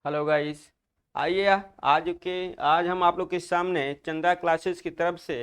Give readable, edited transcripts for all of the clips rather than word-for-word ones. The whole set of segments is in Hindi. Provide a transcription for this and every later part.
Hello guys. आइए आज हम आप लोग के सामने चंदा क्लासेस की तरफ से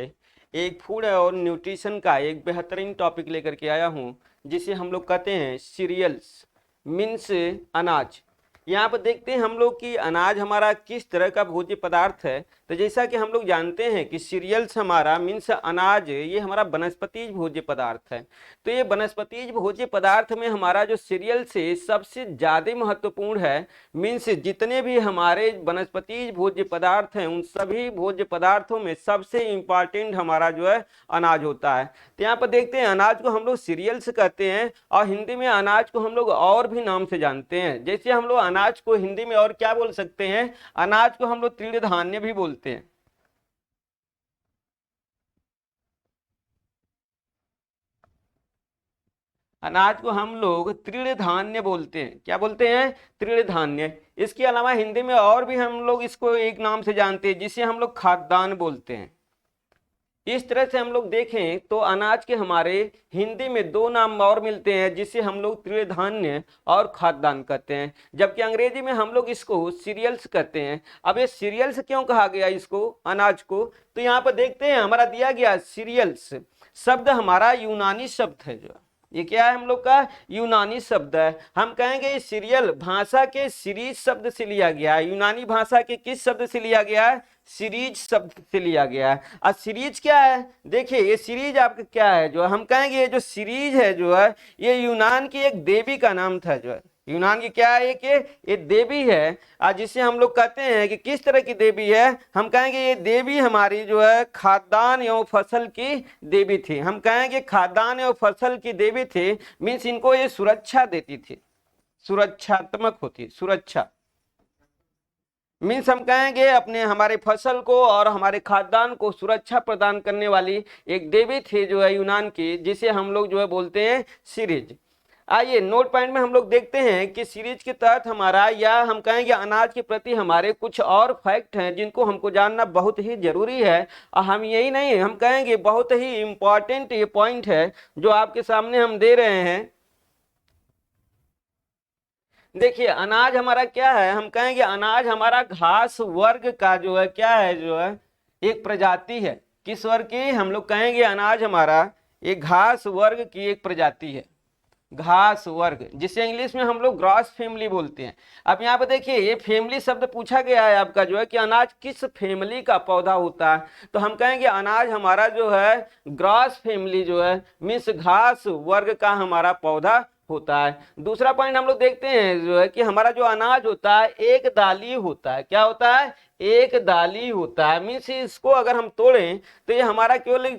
एक फूड और न्यूट्रिशन का एक बेहतरीन टॉपिक लेकर के आया हूं, जिसे हम लोग कहते हैं सीरियल्स मीन्स अनाज। यहाँ पर देखते हैं हम लोग कि अनाज हमारा किस तरह का भोज्य पदार्थ है। तो जैसा कि हम लोग जानते हैं कि सीरियल्स हमारा मीन्स अनाज, ये हमारा वनस्पतिज भोज्य पदार्थ है। तो ये वनस्पतिज भोज्य पदार्थ में हमारा जो सीरियल्स है सबसे ज़्यादा महत्वपूर्ण है। मीन्स जितने भी हमारे वनस्पतिज भोज्य पदार्थ हैं उन सभी भोज्य पदार्थों में सबसे इंपॉर्टेंट हमारा जो है अनाज होता है। तो यहाँ पर देखते हैं अनाज को हम लोग सीरियल्स कहते हैं, और हिंदी में अनाज को हम लोग और भी नाम से जानते हैं। जैसे हम लोग अनाज को हिंदी में और क्या बोल सकते हैं, अनाज को हम लोग तृणधान्य भी बोलते हैं। अनाज को हम लोग तृणधान्य बोलते हैं। क्या बोलते हैं? तृणधान्य। इसके अलावा हिंदी में और भी हम लोग इसको एक नाम से जानते हैं, जिसे हम लोग खाद्यान्न बोलते हैं। इस तरह से हम लोग देखें तो अनाज के हमारे हिंदी में दो नाम और मिलते हैं, जिसे हम लोग तृणधान्य और खाद्यान्न कहते हैं, जबकि अंग्रेजी में हम लोग इसको सीरियल्स कहते हैं। अब ये सीरियल्स क्यों कहा गया इसको, अनाज को? तो यहाँ पर देखते हैं हमारा दिया गया सीरियल्स शब्द हमारा यूनानी शब्द है। जो ये क्या है, हम लोग का यूनानी शब्द है। हम कहेंगे सीरियल भाषा के सीरीज शब्द से लिया गया है। यूनानी भाषा के किस शब्द से लिया गया है? सीरीज शब्द से लिया गया है। और सीरीज क्या है? देखिए ये सीरीज आपका क्या है, जो हम कहेंगे ये जो सीरीज है जो है ये यूनान की एक देवी का नाम था। जो है यूनान की क्या है, ये देवी है। और जिसे हम लोग कहते हैं कि किस तरह की देवी है, हम कहेंगे ये देवी हमारी जो है खाद्यान्न एवं फसल की देवी थी। हम कहेंगे खाद्यान्न एवं फसल की देवी थी, मीन्स इनको ये सुरक्षा देती थी, सुरक्षात्मक होती, सुरक्षा मीन्स हम कहेंगे अपने हमारे फसल को और हमारे खाद्यान्न को सुरक्षा प्रदान करने वाली एक देवी थी जो है यूनान की, जिसे हम लोग जो है बोलते हैं सीरीज। आइए नोट पॉइंट में हम लोग देखते हैं कि सीरीज के तहत हमारा, या हम कहेंगे अनाज के प्रति हमारे कुछ और फैक्ट हैं जिनको हमको जानना बहुत ही जरूरी है। और हम यही नहीं, हम कहेंगे बहुत ही इंपॉर्टेंट ये पॉइंट है जो आपके सामने हम दे रहे हैं। देखिए अनाज हमारा क्या है, हम कहेंगे अनाज हमारा घास वर्ग का जो है क्या है, जो है एक प्रजाति है। किस वर्ग की? हम लोग कहेंगे अनाज हमारा एक घास वर्ग की एक प्रजाति है। घास वर्ग, जिसे इंग्लिश में हम लोग ग्रास फैमिली बोलते हैं। अब यहाँ पे देखिए ये फैमिली शब्द पूछा गया है आपका, जो है कि अनाज किस फैमिली का पौधा होता है। तो हम कहेंगे अनाज हमारा जो है ग्रास फैमिली जो है मीन्स घास वर्ग का हमारा पौधा होता है। दूसरा पॉइंट हम लोग देखते हैं जो है कि हमारा जो अनाज होता है एक दाली होता है। क्या होता है? एक दाली होता है। मीन्स इसको अगर हम तोड़ें तो ये हमारा केवल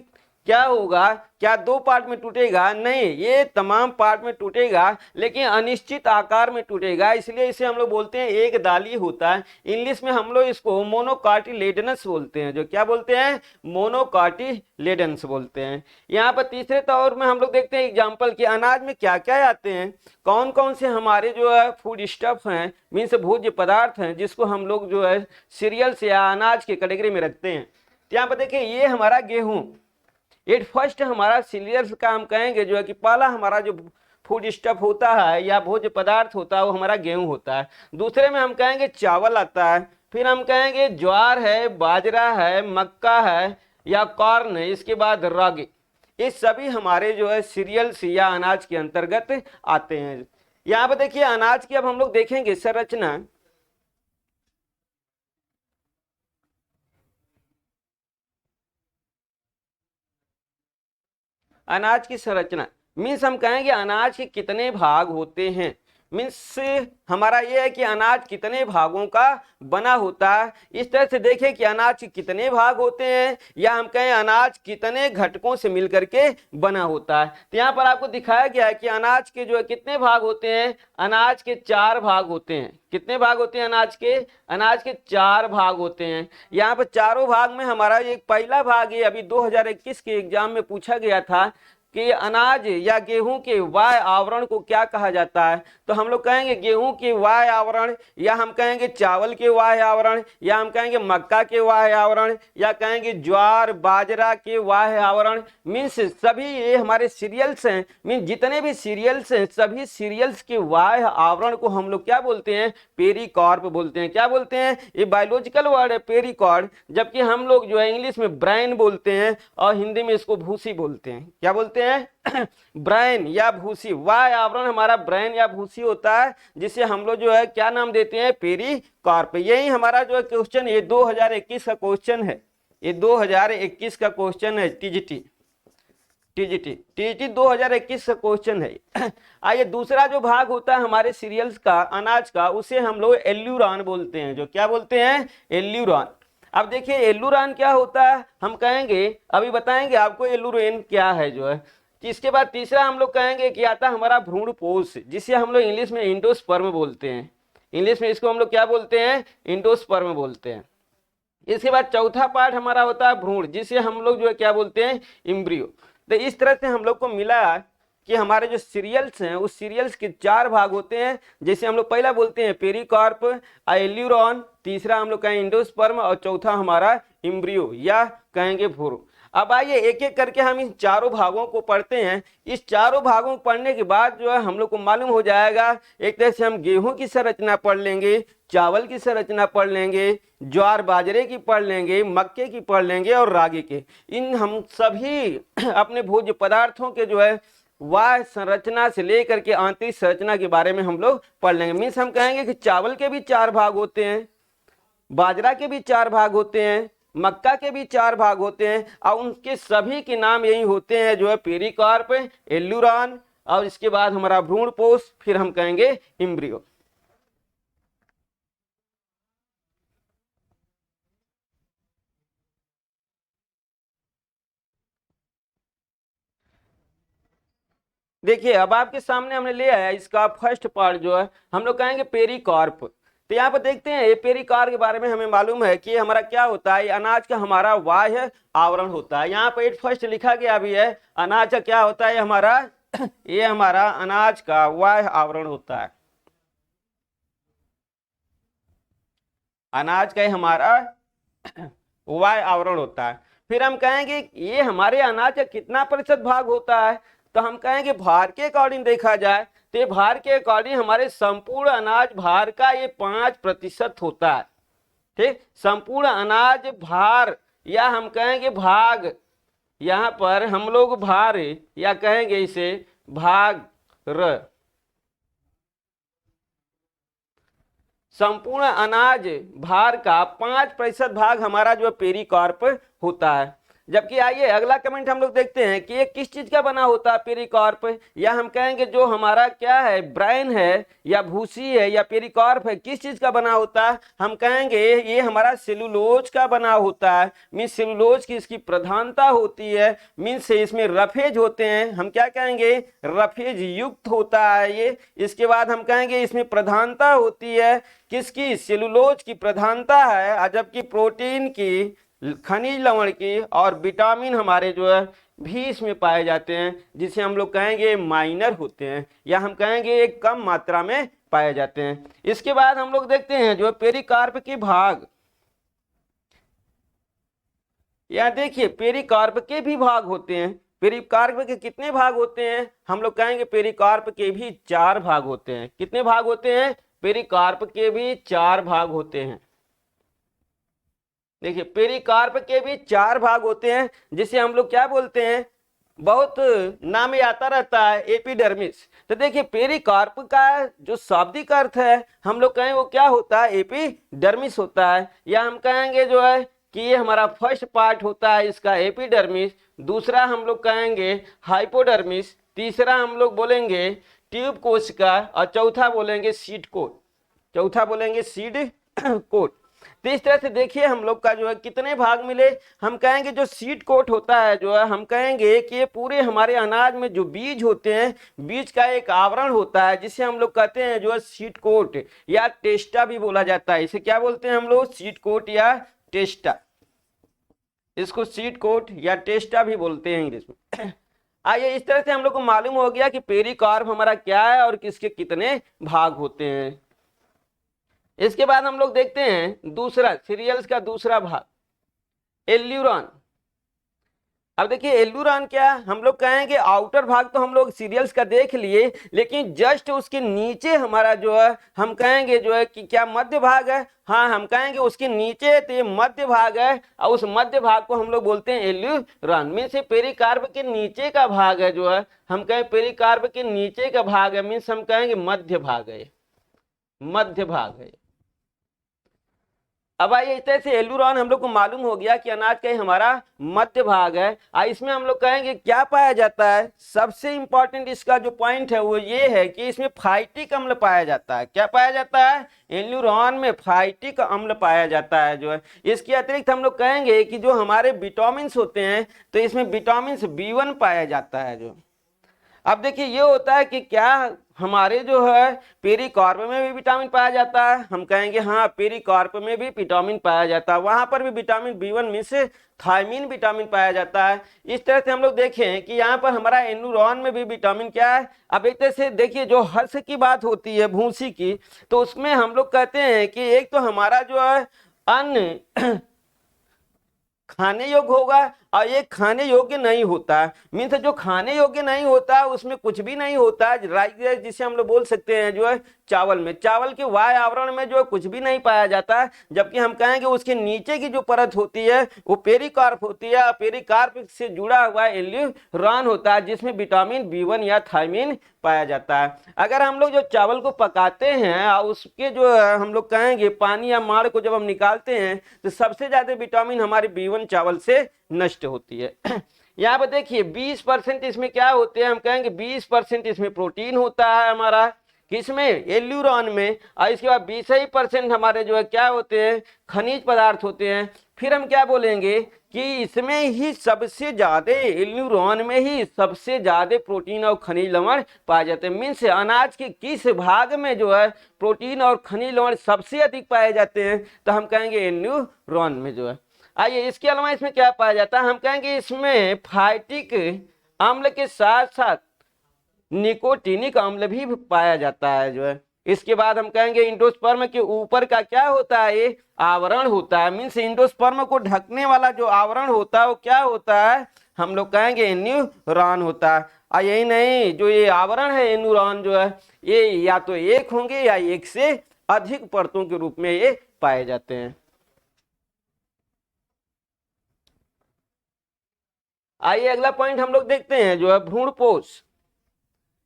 क्या होगा, क्या दो पार्ट में टूटेगा? नहीं, ये तमाम पार्ट में टूटेगा, लेकिन अनिश्चित आकार में टूटेगा, इसलिए इसे हम लोग बोलते हैं एक दाली होता है। इंग्लिश में हम लोग इसको मोनोकार्टिलेडनस बोलते हैं। जो क्या बोलते हैं? मोनोकार्टिलेडनस बोलते हैं। यहाँ पर तीसरे तौर में हम लोग देखते हैं एग्जाम्पल कि अनाज में क्या क्या आते हैं, कौन कौन से हमारे जो है फूड स्टफ हैं, मीन्स भोज्य पदार्थ हैं, जिसको हम लोग जो है सीरियल्स या अनाज के कैटेगरी में रखते हैं। यहाँ पर देखिए ये हमारा गेहूं, ये फर्स्ट हमारा सीरियल्स का हम कहेंगे जो है कि पहला हमारा जो फूड स्टफ होता है या भोज्य पदार्थ होता है वो हमारा गेहूं होता है। दूसरे में हम कहेंगे चावल आता है, फिर हम कहेंगे ज्वार है, बाजरा है, मक्का है या कॉर्न है, इसके बाद रागी। ये सभी हमारे जो है सीरियल्स या अनाज के अंतर्गत आते हैं। यहाँ पर देखिए अनाज की अब हम लोग देखेंगे संरचना। अनाज की संरचना मीन्स हम कहेंगे अनाज के कितने भाग होते हैं। मीन्स हमारा यह है कि अनाज कितने भागों का बना होता है। इस तरह से देखें कि अनाज के कितने भाग होते हैं, या हम कहें अनाज कितने घटकों से मिलकर के बना होता है। तो यहाँ पर आपको दिखाया गया है कि अनाज के जो है कितने भाग होते हैं। अनाज के 4 भाग होते हैं। कितने भाग होते हैं अनाज के? अनाज के 4 भाग होते हैं। यहाँ पर चारों भाग में हमारा एक पहला भाग है, अभी 2021 के एग्जाम में पूछा गया था, कि अनाज या गेहूं के वाय आवरण को क्या कहा जाता है, तो हम लोग कहेंगे गेहूं के वाय आवरण, या हम कहेंगे चावल के वाय आवरण, या हम कहेंगे मक्का के वाय आवरण, या कहेंगे ज्वार बाजरा के वाय आवरण। मीन्स सभी ये हमारे सीरियल्स हैं, मीन्स जितने भी सीरियल्स हैं सभी सीरियल्स के वाय आवरण को हम लोग क्या बोलते हैं, पेरिकार्प बोलते हैं। क्या बोलते हैं, ये बायोलॉजिकल वर्ड है पेरिकार्प, जबकि हम लोग जो है इंग्लिश में ब्रेन बोलते हैं और हिंदी में इसको भूसी बोलते हैं। क्या बोलते हैं ब्रेन या भूसी। वाय आवरण हमारा ब्रेन या भूसी होता है, जिसे हम लोग जो है क्या नाम देते हैं, पेरिकार्प। यही हमारा जो है क्वेश्चन, ये 2021 का क्वेश्चन है, ये 2021 का क्वेश्चन है, टीजीटी 2021 का क्वेश्चन है। आइए दूसरा जो भाग होता है हमारे सीरियल्स का, अनाज का, उसे हम लोग एल्यूरान बोलते हैं। जो क्या बोलते हैं, एल्यूरान। अब देखिए एल्यूरान क्या होता है, हम कहेंगे अभी बताएंगे आपको एल्यूरेन क्या है जो है। इसके बाद तीसरा हम लोग कहेंगे कि आता हमारा भ्रूणपोष, जिसे हम लोग इंग्लिश में एंडोस्पर्म बोलते हैं। इंग्लिश में इसको हम लोग क्या बोलते हैं, एंडोस्पर्म बोलते हैं। इसके बाद चौथा पार्ट हमारा होता है भ्रूण, जिसे हम लोग जो है क्या बोलते हैं, एम्ब्रियो। तो इस तरह से हम लोग को मिला कि हमारे जो सीरियल्स हैं उस सीरियल्स के 4 भाग होते हैं, जैसे हम लोग पहला बोलते हैं पेरिकार्प, एल्यूरॉन, तीसरा हम लोग कहेंगे एंडोस्पर्म, और चौथा हमारा एम्ब्रियो या कहेंगे भ्रूण। अब आइए एक एक करके हम इन चारों भागों को पढ़ते हैं। इस चारों भागों को पढ़ने के बाद जो है हम लोग को मालूम हो जाएगा, एक तरह से हम गेहूं की संरचना पढ़ लेंगे, चावल की संरचना पढ़ लेंगे, ज्वार बाजरे की पढ़ लेंगे, मक्के की पढ़ लेंगे और रागी के। इन हम सभी अपने भोज्य पदार्थों के जो है वाय संरचना से लेकर के आंतरिक संरचना के बारे में हम लोग पढ़ लेंगे। मीन्स हम कहेंगे कि चावल के भी 4 भाग होते हैं, बाजरा के भी 4 भाग होते हैं, मक्का के भी 4 भाग होते हैं, और उनके सभी के नाम यही होते हैं जो है पेरिकार्प, एल्यूरान, और इसके बाद हमारा भ्रूणपोष, फिर हम कहेंगे एम्ब्रियो। देखिए अब आपके सामने हमने ले आया इसका फर्स्ट पार्ट जो है हम लोग कहेंगे पेरिकार्प। तो यहाँ पर देखते हैं ये पेरिकार्प के बारे में हमें मालूम है कि हमारा क्या होता है, अनाज का हमारा बाह्य आवरण होता है। यहाँ पर फर्स्ट लिखा गया भी है, अनाज का क्या होता है हमारा ये हमारा अनाज का बाह्य आवरण होता है। अनाज का हमारा बाह्य आवरण होता है। फिर हम कहेंगे ये हमारे अनाज का कितना प्रतिशत भाग होता है, तो हम कहेंगे भार के अकॉर्डिंग देखा जाए तो ये भार के अकॉर्डिंग हमारे संपूर्ण अनाज भार का ये 5% होता है। ठीक, संपूर्ण अनाज भार या हम कहेंगे भाग, यहाँ पर हम लोग भार या कहेंगे इसे भाग र, संपूर्ण अनाज भार का 5% भाग हमारा जो पेरिकार्प होता है। जबकि आइए अगला कमेंट हम लोग देखते हैं कि ये किस चीज का बना होता है पेरिकार्प, या हम कहेंगे जो हमारा क्या है ब्रेन है या भूसी है या पेरिकार्प है किस चीज का बना होता है, हम कहेंगे ये हमारा सेलुलोज का बना होता है। मीन्स सेलुलोज की इसकी प्रधानता होती है, मीन्स इसमें रफेज होते हैं, हम क्या कहेंगे रफेज युक्त होता है ये। इसके बाद हम कहेंगे इसमें प्रधानता होती है किसकी, सेलुलोज की प्रधानता है, जबकि प्रोटीन की, खनिज लवण की और विटामिन हमारे जो है भी इसमें पाए जाते हैं, जिसे हम लोग कहेंगे माइनर होते हैं या हम कहेंगे एक कम मात्रा में पाए जाते हैं। इसके बाद हम लोग देखते हैं जो पेरिकार्प के भाग, या देखिए पेरिकार्प के भी भाग होते हैं। पेरिकार्प के कितने भाग होते हैं, हम लोग कहेंगे पेरिकार्प के भी 4 भाग होते हैं। कितने भाग होते हैं, पेरिकार्प के भी 4 भाग होते हैं। देखिए पेरिकार्प के भी 4 भाग होते हैं, जिसे हम लोग क्या बोलते हैं, बहुत नाम में आता रहता है एपिडर्मिस। तो देखिए पेरिकार्प का जो शाब्दिक अर्थ है हम लोग कहें वो क्या होता है, एपिडर्मिस होता है, या हम कहेंगे जो है कि ये हमारा फर्स्ट पार्ट होता है इसका एपिडर्मिस, दूसरा हम लोग कहेंगे हाइपोडर्मिस, तीसरा हम लोग बोलेंगे ट्यूब कोशिका, और चौथा बोलेंगे सीड कोट, चौथा बोलेंगे सीड कोट। तो इस तरह से देखिए हम लोग का जो है कितने भाग मिले, हम कहेंगे जो सीड कोट होता है जो है हम कहेंगे कि ये पूरे हमारे अनाज में जो बीज होते हैं बीज का एक आवरण होता है, जिसे हम लोग कहते हैं जो है सीड कोट या टेस्टा भी बोला जाता है। इसे क्या बोलते हैं हम लोग, सीड कोट या टेस्टा, इसको सीड कोट या टेस्टा भी बोलते हैं इंग्लिश में। आइए, इस तरह से हम लोग को मालूम हो गया कि पेरिकार्प हमारा क्या है और किसके कितने भाग होते हैं। इसके बाद हम लोग देखते हैं दूसरा सीरियल्स का दूसरा भाग, एल्यूरॉन। अब देखिए एल्यूरॉन क्या, हम लोग कहेंगे आउटर भाग तो हम लोग सीरियल्स का देख लिए, लेकिन जस्ट उसके नीचे हमारा जो है हम कहेंगे जो है कि क्या मध्य भाग है। हाँ, हम कहेंगे उसके नीचे तो ये मध्य भाग है, और उस मध्य भाग को हम लोग बोलते हैं एल्यूरॉन। मीन्स पेरिकार्प के नीचे का भाग है जो है, हम कहें पेरिकार्प के नीचे का भाग है, मीन्स हम कहेंगे मध्य भाग है, मध्य भाग है। अब आइए, इस तरह से एल्यूरॉन हम लोग को मालूम हो गया कि अनाज का ही हमारा मध्य भाग है। इसमें हम लोग कहेंगे क्या पाया जाता है, सबसे इंपॉर्टेंट इसका जो पॉइंट है वो ये है कि इसमें फाइटिक अम्ल पाया जाता है। क्या पाया जाता है, एल्यूरॉन में फाइटिक अम्ल पाया जाता है जो है। इसके अतिरिक्त हम लोग कहेंगे कि जो हमारे विटामिन होते हैं तो इसमें विटामिन B1 पाया जाता है जो। अब देखिए ये होता है कि क्या हमारे जो है पेरिकार्प में भी विटामिन पाया जाता है, हम कहेंगे हाँ पेरिकार्प में भी विटामिन पाया जाता है, वहां पर भी विटामिन B1 में से थायमीन विटामिन पाया जाता है। इस तरह से हम लोग देखें कि यहाँ पर हमारा एल्यूरॉन में भी विटामिन क्या है। अब एक तरह से देखिए जो हर्ष की बात होती है भूसी की, तो उसमें हम लोग कहते हैं कि एक तो हमारा जो है अन्न खाने योग्य होगा और ये खाने योग्य नहीं होता है। मीन्स जो खाने योग्य नहीं होता है उसमें कुछ भी नहीं होता है, राइस जिसे हम लोग बोल सकते हैं जो है चावल में, चावल के वाय आवरण में जो है कुछ भी नहीं पाया जाता है। जबकि हम कहेंगे उसके नीचे की जो परत होती है वो पेरिकार्प होती है, और पेरिकार्प से जुड़ा हुआ एल्यूरॉन होता है जिसमें विटामिन B1 या थायमीन पाया जाता है। अगर हम लोग जो चावल को पकाते हैं और उसके जो हम लोग कहेंगे पानी या माड़ को जब हम निकालते हैं तो सबसे ज्यादा विटामिन हमारी B1 चावल से नष्ट होती है। यहाँ पर देखिए 20% इसमें क्या होते हैं, हम कहेंगे 20% इसमें प्रोटीन होता है हमारा, किसमें, एल्यूरॉन में। और इसके बाद 20% हमारे जो है क्या होते हैं, खनिज पदार्थ होते हैं। फिर हम क्या बोलेंगे कि इसमें ही सबसे ज्यादा, एल्यूरॉन में ही सबसे ज्यादा प्रोटीन और खनिज लवण पाए जाते हैं। मीन्स अनाज के किस भाग में जो है प्रोटीन और खनिज लवण सबसे अधिक पाए जाते हैं, तो हम कहेंगे एल्यूरॉन में जो है। आइए, इसके अलावा इसमें क्या पाया जाता है, हम कहेंगे इसमें फाइटिक अम्ल के साथ साथ निकोटिनिक अम्ल भी पाया जाता है जो है। इसके बाद हम कहेंगे इंडोस्पर्म के ऊपर का क्या होता है, ये आवरण होता है। मीन्स इंडोस्पर्म को ढकने वाला जो आवरण होता है वो क्या होता है, हम लोग कहेंगे एल्यूरॉन होता है। और यही नहीं, जो ये आवरण है एल्यूरॉन जो है ये या तो एक होंगे या एक से अधिक परतों के रूप में ये पाए जाते हैं। आइए अगला पॉइंट हम लोग देखते हैं जो है भ्रूणपोष,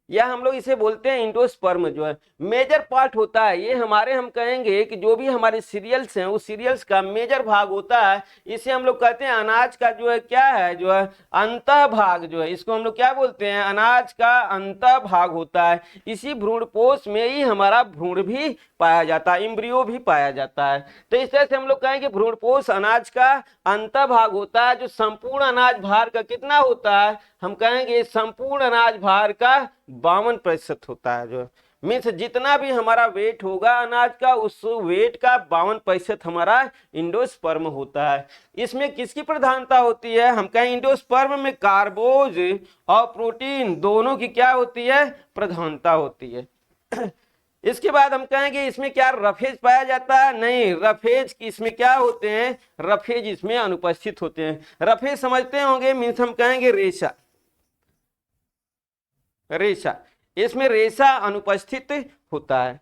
या हम लोग इसे बोलते हैं इंडोस्पर्म जो है मेजर पार्ट होता है। ये हमारे हम कहेंगे कि जो भी हमारे सीरियल्स हैं उस सीरियल्स का मेजर भाग होता है। इसे हम लोग कहते हैं अनाज का जो है क्या है, जो है अंतः भाग जो है, इसको हम लोग क्या बोलते हैं, अनाज का अंतः भाग होता है। इसी भ्रूणपोष में ही हमारा भ्रूण भी पाया जाता है, इम्ब्रियो भी पाया जाता है। तो इस तरह से हम लोग कहेंगे भ्रूणपोष अनाज का अंतः भाग होता है, जो संपूर्ण अनाज भार का कितना होता है, हम कहेंगे संपूर्ण अनाज भार का 52% होता है जो। मीन्स जितना भी हमारा वेट होगा अनाज का, उस वेट का 52% हमारा इंडोस्पर्म होता है। इसमें किसकी प्रधानता होती है, हम कहें इंडोस्पर्म में कार्बोज और प्रोटीन दोनों की क्या होती है, प्रधानता होती है। इसके बाद हम कहेंगे इसमें क्या रफेज पाया जाता है, नहीं, रफेज इसमें क्या होते हैं, रफेज इसमें अनुपस्थित होते हैं। रफेज समझते होंगे, मीन्स हम कहेंगे रेशा, रेशा, इसमें रेशा अनुपस्थित होता है।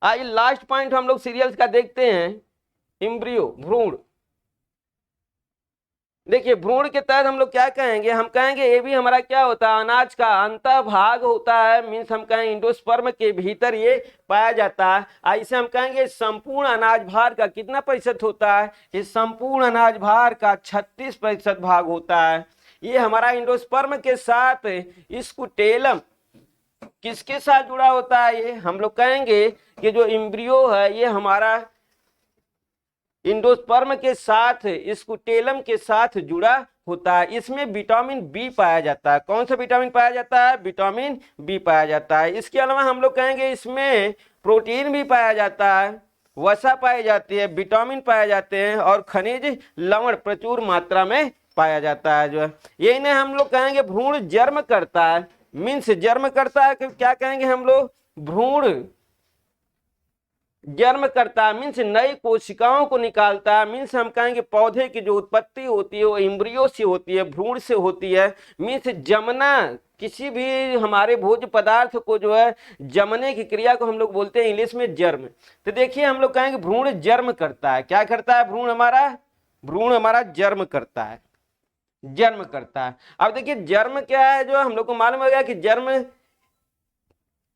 आइए लास्ट पॉइंट हम लोग सीरियल्स का देखते हैं, इम्ब्रियो, भ्रूण। देखिए भ्रूण के तहत हम लोग क्या कहेंगे, हम कहेंगे ये भी हमारा क्या होता है, अनाज का अंतः भाग होता है। मीन्स हम कहेंगे इंडोस्पर्म के भीतर ये पाया जाता है। इसे हम कहेंगे संपूर्ण अनाज भार का कितना प्रतिशत होता है, इस संपूर्ण अनाज भार का 36% भाग होता है। ये हमारा इंडोस्पर्म के साथ स्कूटेलम किसके साथ जुड़ा होता है, ये हम लोग कहेंगे कि जो इम्ब्रियो है ये हमारा इंडोस्पर्म के साथ स्कूटेलम के साथ जुड़ा होता है। इसमें विटामिन बी पाया जाता है। कौन सा विटामिन पाया जाता है, विटामिन बी पाया जाता है। इसके अलावा हम लोग कहेंगे इसमें प्रोटीन भी पाया जाता है, वसा पाई जाती है, विटामिन पाए जाते हैं और खनिज लवण प्रचुर मात्रा में पाया जाता है जो है। यही नहीं हम लोग कहेंगे भ्रूण जन्म करता है, मीन्स जन्म करता है क्या कहेंगे हम लोग, भ्रूण जन्म करता है मीन्स नई कोशिकाओं को निकालता है, मीन्स हम कहेंगे पौधे की जो उत्पत्ति होती है वो एम्ब्रियो से होती है, भ्रूण से होती है। मीन्स जमना, किसी भी हमारे भोज्य पदार्थ को जो है जमने की क्रिया को हम लोग बोलते हैं इंग्लिश में जर्म। तो देखिए हम लोग कहेंगे भ्रूण जन्म करता है, क्या करता है भ्रूण हमारा जन्म करता है, जन्म करता है। अब देखिए जन्म क्या है, जो हम लोग को मालूम हो गया कि जन्म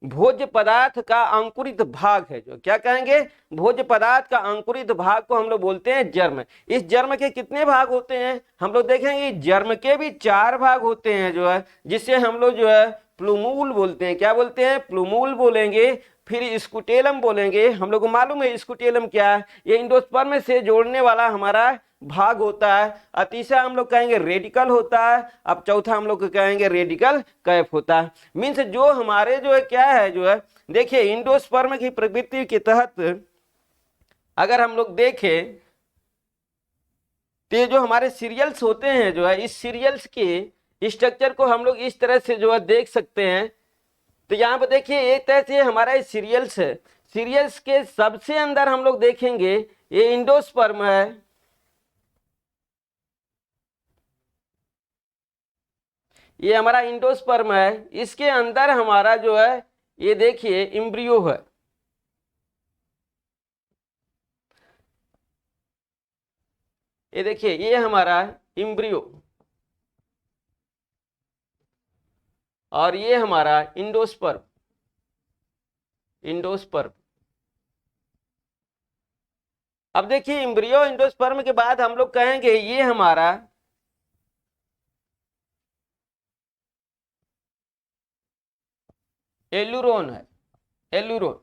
भोज्य पदार्थ का अंकुरित भाग है, जो क्या कहेंगे भोज्य पदार्थ का अंकुरित भाग को हम लोग बोलते हैं जर्म। इस जर्म के कितने भाग होते हैं हम लोग देखेंगे, जर्म के भी 4 भाग होते हैं जो है, जिससे हम लोग जो है प्लूमूल बोलते हैं, क्या बोलते हैं प्लूमूल बोलेंगे, फिर स्कुटेलम बोलेंगे। हम लोग को मालूम है स्कुटेलम क्या है, ये एंडोस्पर्म से जोड़ने वाला हमारा भाग होता है। और तीसरा हम लोग कहेंगे रेडिकल होता है, अब चौथा हम लोग कहेंगे रेडिकल कैप होता है। मीन्स जो हमारे जो है क्या है जो है, देखिए एंडोस्पर्म की प्रवृत्ति के तहत अगर हम लोग देखें तो ये जो हमारे सीरियल्स होते हैं जो है, इस सीरियल्स के स्ट्रक्चर को हम लोग इस तरह से जो है देख सकते हैं। तो यहाँ पर देखिए एक तरह से हमारा सीरियल्स है, सीरियल्स के सबसे अंदर हम लोग देखेंगे ये एंडोस्पर्म है, ये हमारा एंडोस्पर्म है, इसके अंदर हमारा जो है ये देखिए एम्ब्रियो है, ये देखिए ये हमारा एम्ब्रियो और ये हमारा एंडोस्पर्म, एंडोस्पर्म। अब देखिए एम्ब्रियो एंडोस्पर्म के बाद हम लोग कहेंगे ये हमारा एलुरोन है, एलुरोन।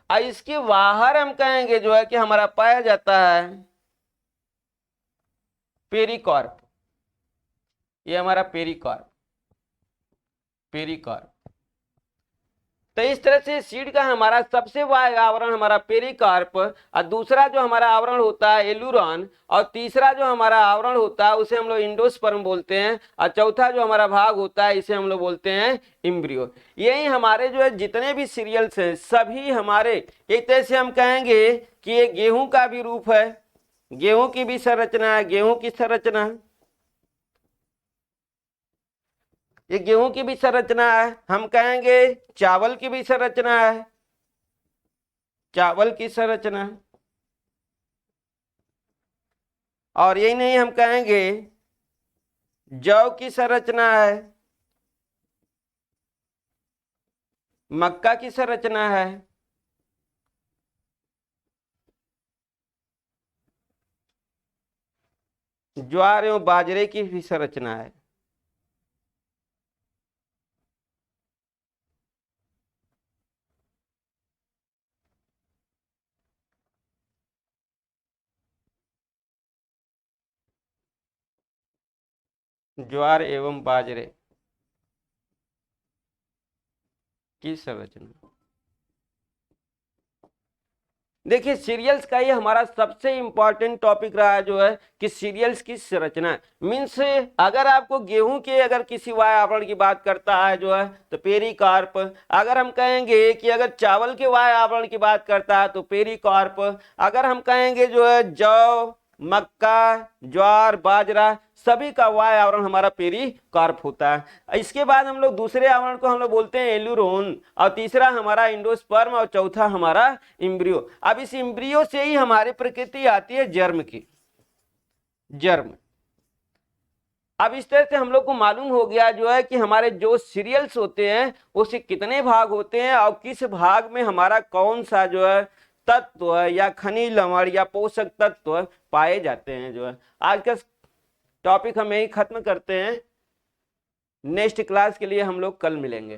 और इसके बाहर हम कहेंगे जो है कि हमारा पाया जाता है पेरिकार्प, ये हमारा पेरिकार्प, पेरिकार्प। तो इस तरह से सीड का हमारा सबसे बाह्य आवरण हमारा पेरिकार्प, और दूसरा जो हमारा आवरण होता है एलुरॉन, और तीसरा जो हमारा आवरण होता है उसे हम लोग एंडोस्पर्म बोलते हैं, और चौथा जो हमारा भाग होता है इसे हम लोग बोलते हैं एम्ब्रियो। यही हमारे जो है जितने भी सीरियल्स हैं सभी हमारे एक तरह से हम कहेंगे कि ये गेहूं का भी रूप है, गेहूं की भी संरचना है, गेहूं की संरचना, ये गेहूं की भी संरचना है। हम कहेंगे चावल की भी संरचना है, चावल की संरचना। और यही नहीं हम कहेंगे जौ की संरचना है, मक्का की संरचना है, ज्वार एवं बाजरे की भी संरचना है। ज्वार एवं बाजरे की संरचना। देखिए सीरियल्स का ये हमारा सबसे इंपॉर्टेंट टॉपिक रहा है जो है कि सीरियल्स की संरचना। मीन्स अगर आपको गेहूं के अगर किसी वाय आवरण की बात करता है जो है तो पेरिकार्प, अगर हम कहेंगे कि अगर चावल के वाय आवरण की बात करता है तो पेरिकार्प, अगर हम कहेंगे जो है जौ, मक्का, ज्वार, बाजरा सभी का वाय आवरण हमारा पेरिकार्प होता है। इसके बाद हम लोग दूसरे आवरण को हम लोग बोलते हैं एलुरोन, और तीसरा हमारा एंडोस्पर्म, और चौथा हमारा एम्ब्रियो। अब इस एम्ब्रियो से ही हमारी प्रकृति आती है जर्म की, जर्म। अब इस तरह से हम लोग को मालूम हो गया जो है कि हमारे जो सीरियल्स होते हैं उसके कितने भाग होते हैं और किस भाग में हमारा कौन सा जो है तत्व या खनिज लवण या पोषक तत्व पाए जाते हैं जो है। आज का टॉपिक हम यही खत्म करते हैं, नेक्स्ट क्लास के लिए हम लोग कल मिलेंगे।